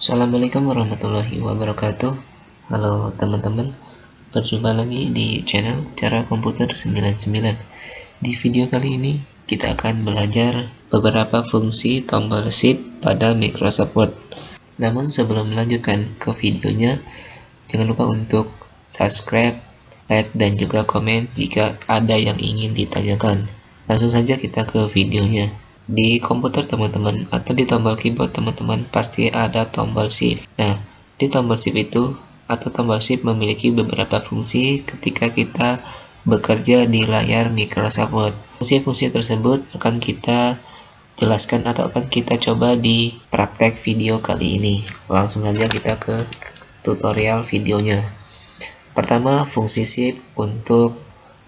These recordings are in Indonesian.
Assalamualaikum warahmatullahi wabarakatuh. Halo teman-teman, berjumpa lagi di channel Cara Komputer 99. Di video kali ini kita akan belajar beberapa fungsi tombol shift pada Microsoft Word. Namun sebelum melanjutkan ke videonya, jangan lupa untuk subscribe, like, dan juga komen jika ada yang ingin ditanyakan. Langsung saja kita ke videonya. Di komputer teman-teman atau di tombol keyboard teman-teman pasti ada tombol shift. Nah, di tombol shift itu atau tombol shift memiliki beberapa fungsi ketika kita bekerja di layar Microsoft Word. Fungsi-fungsi tersebut akan kita jelaskan atau akan kita coba di praktek video kali ini. Langsung saja kita ke tutorial videonya. Pertama, fungsi shift untuk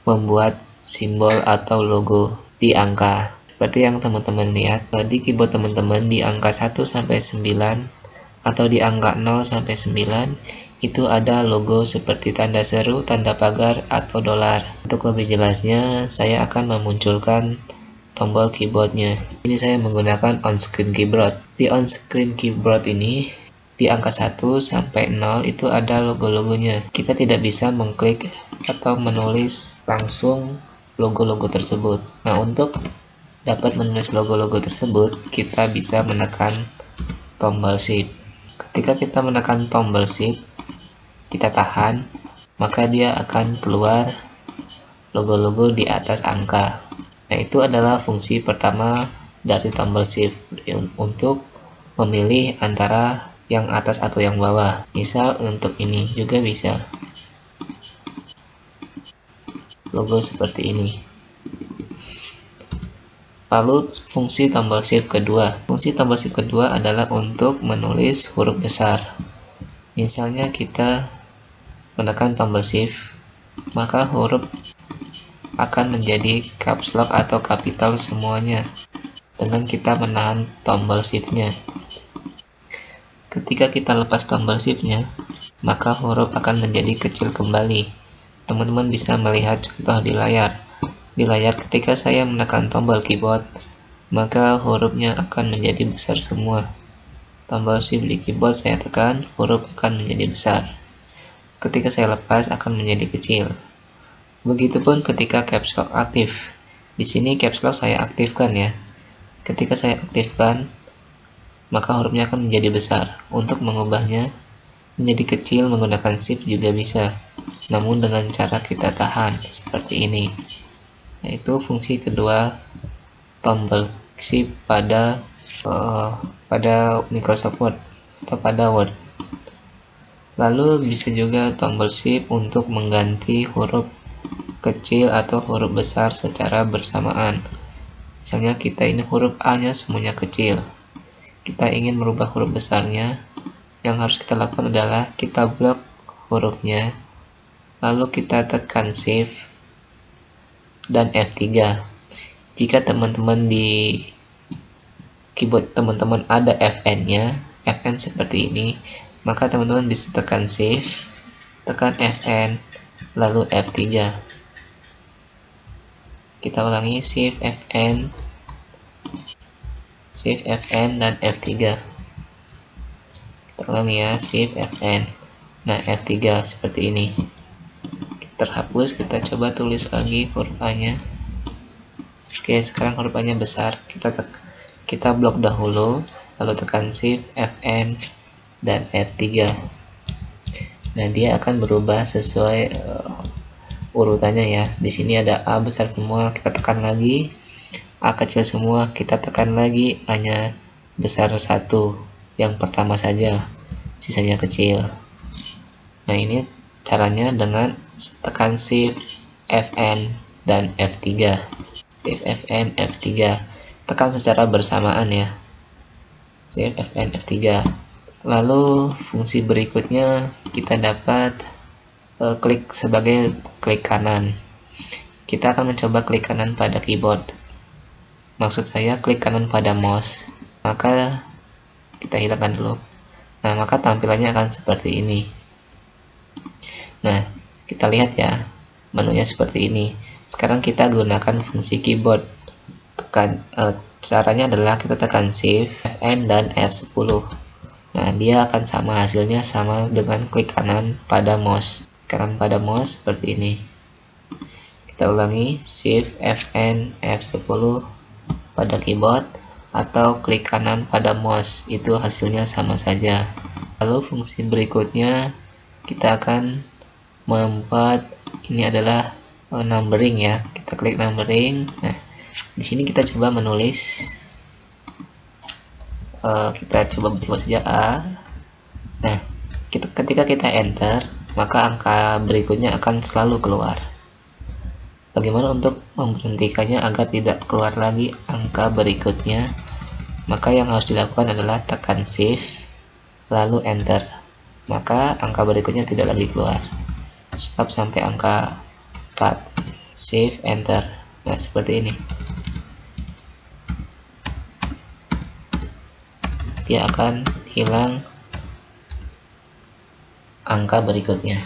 membuat simbol atau logo di angka. Seperti yang teman-teman lihat, di keyboard teman-teman di angka 1 sampai 9 atau di angka 0 sampai 9 itu ada logo seperti tanda seru, tanda pagar, atau dolar. Untuk lebih jelasnya, saya akan memunculkan tombol keyboardnya. Ini saya menggunakan on-screen keyboard. Di on-screen keyboard ini, di angka 1 sampai 0 itu ada logo-logonya. Kita tidak bisa mengklik atau menulis langsung logo-logo tersebut. Nah, untuk dapat menulis logo-logo tersebut, kita bisa menekan tombol shift. Ketika kita menekan tombol shift, kita tahan, maka dia akan keluar logo-logo di atas angka. Nah, itu adalah fungsi pertama dari tombol shift untuk memilih antara yang atas atau yang bawah. Misal untuk ini juga bisa. Logo seperti ini. Lalu fungsi tombol shift kedua. Fungsi tombol shift kedua adalah untuk menulis huruf besar. Misalnya kita menekan tombol shift, maka huruf akan menjadi caps lock atau capital semuanya dengan kita menahan tombol shift-nya. Ketika kita lepas tombol shift-nya, maka huruf akan menjadi kecil kembali. Teman-teman bisa melihat contoh di layar. Di layar ketika saya menekan tombol keyboard, maka hurufnya akan menjadi besar semua. Tombol shift di keyboard saya tekan, huruf akan menjadi besar. Ketika saya lepas akan menjadi kecil. Begitupun ketika caps lock aktif. Di sini caps lock saya aktifkan ya. Ketika saya aktifkan, maka hurufnya akan menjadi besar. Untuk mengubahnya menjadi kecil menggunakan shift juga bisa. Namun dengan cara kita tahan seperti ini. Yaitu fungsi kedua tombol shift pada Microsoft Word atau pada Word. Lalu bisa juga tombol shift untuk mengganti huruf kecil atau huruf besar secara bersamaan. Misalnya kita ini huruf A-nya semuanya kecil. Kita ingin merubah huruf besarnya. Yang harus kita lakukan adalah kita blok hurufnya. Lalu kita tekan shift dan F3. Jika teman-teman di keyboard teman-teman ada Fn-nya, Fn seperti ini, maka teman-teman bisa tekan shift, tekan Fn, lalu F3. Kita ulangi shift Fn, dan F3. Kita ulangi ya, shift Fn. Nah, F3 seperti ini. Terhapus, kita coba tulis lagi huruf A-nya. Oke, sekarang huruf A-nya besar. Kita blok dahulu, lalu tekan shift Fn dan F3. Nah, dia akan berubah sesuai urutannya ya. Di sini ada A besar semua, kita tekan lagi. A kecil semua, kita tekan lagi. A-nya besar satu, yang pertama saja, sisanya kecil. Nah, ini caranya dengan tekan shift Fn dan F3. Shift Fn F3. Tekan secara bersamaan ya. Shift Fn F3. Lalu fungsi berikutnya kita dapat klik sebagai klik kanan. Kita akan mencoba klik kanan pada keyboard. Maksud saya klik kanan pada mouse. Maka kita hilangkan dulu. Nah, maka tampilannya akan seperti ini. Nah, kita lihat ya, menunya seperti ini. Sekarang kita gunakan fungsi keyboard. Caranya adalah kita tekan shift, Fn dan F10. Nah, dia akan sama, hasilnya sama dengan klik kanan pada mouse. Kanan pada mouse seperti ini. Kita ulangi, Shift Fn F10 pada keyboard atau klik kanan pada mouse, itu hasilnya sama saja. Lalu fungsi berikutnya kita akan membuat, ini adalah numbering ya. Kita klik numbering. Nah, di sini kita coba menulis, kita coba bersih saja A. Nah, ketika kita enter, maka angka berikutnya akan selalu keluar. Bagaimana untuk memberhentikannya agar tidak keluar lagi angka berikutnya? Maka yang harus dilakukan adalah tekan Shift lalu enter, maka angka berikutnya tidak lagi keluar. Stop sampai angka 4, Shift enter. Nah, seperti ini. Dia akan hilang angka berikutnya.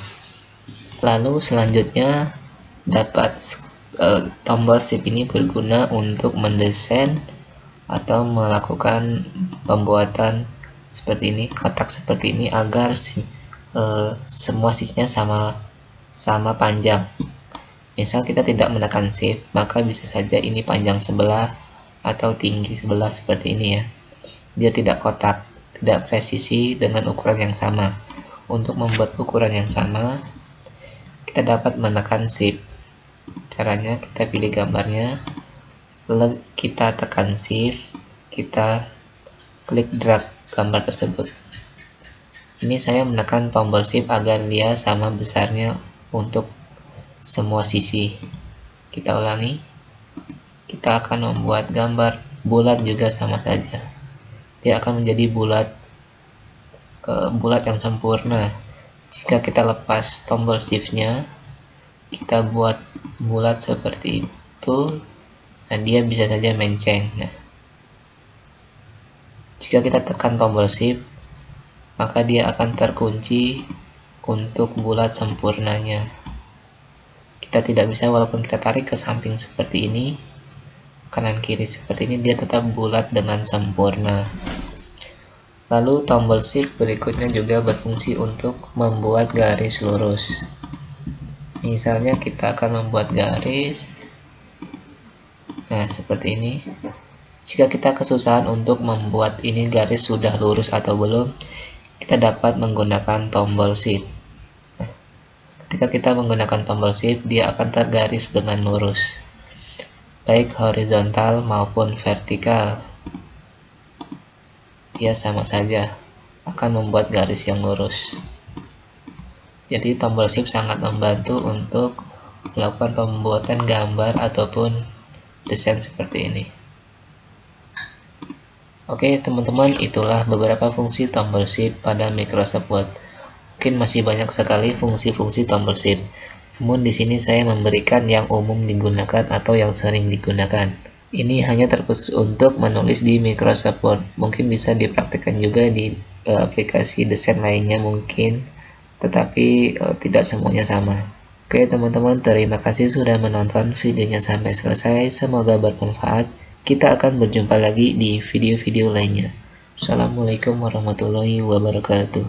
Lalu selanjutnya, dapat tombol shift ini berguna untuk mendesain atau melakukan pembuatan seperti ini, kotak seperti ini, agar semua sisinya sama panjang. Misal kita tidak menekan shift, maka bisa saja ini panjang sebelah atau tinggi sebelah seperti ini ya. Dia tidak kotak, tidak presisi dengan ukuran yang sama. Untuk membuat ukuran yang sama, kita dapat menekan shift. Caranya kita pilih gambarnya, lalu kita tekan shift, kita klik drag gambar tersebut. Ini saya menekan tombol shift agar dia sama besarnya untuk semua sisi. Kita ulangi, kita akan membuat gambar bulat juga sama saja. Dia akan menjadi bulat yang sempurna. Jika kita lepas tombol shift-nya, kita buat bulat seperti itu, nah dia bisa saja menceng. Nah, jika kita tekan tombol shift, maka dia akan terkunci untuk bulat sempurnanya. Kita tidak bisa, walaupun kita tarik ke samping seperti ini, kanan kiri seperti ini, dia tetap bulat dengan sempurna. Lalu tombol shift berikutnya juga berfungsi untuk membuat garis lurus. Misalnya kita akan membuat garis, nah seperti ini. Jika kita kesusahan untuk membuat ini garis sudah lurus atau belum, kita dapat menggunakan tombol shift. Nah, ketika kita menggunakan tombol shift, dia akan tergaris dengan lurus, baik horizontal maupun vertikal. Dia sama saja akan membuat garis yang lurus. Jadi tombol shift sangat membantu untuk melakukan pembuatan gambar ataupun desain seperti ini. Oke teman-teman, itulah beberapa fungsi tombol shift pada Microsoft Word. Mungkin masih banyak sekali fungsi-fungsi tombol shift, namun di sini saya memberikan yang umum digunakan atau yang sering digunakan. Ini hanya terkhusus untuk menulis di Microsoft Word. Mungkin bisa dipraktikkan juga di aplikasi desain lainnya mungkin, tetapi tidak semuanya sama. Oke teman-teman, terima kasih sudah menonton videonya sampai selesai. Semoga bermanfaat. Kita akan berjumpa lagi di video-video lainnya. Assalamualaikum warahmatullahi wabarakatuh.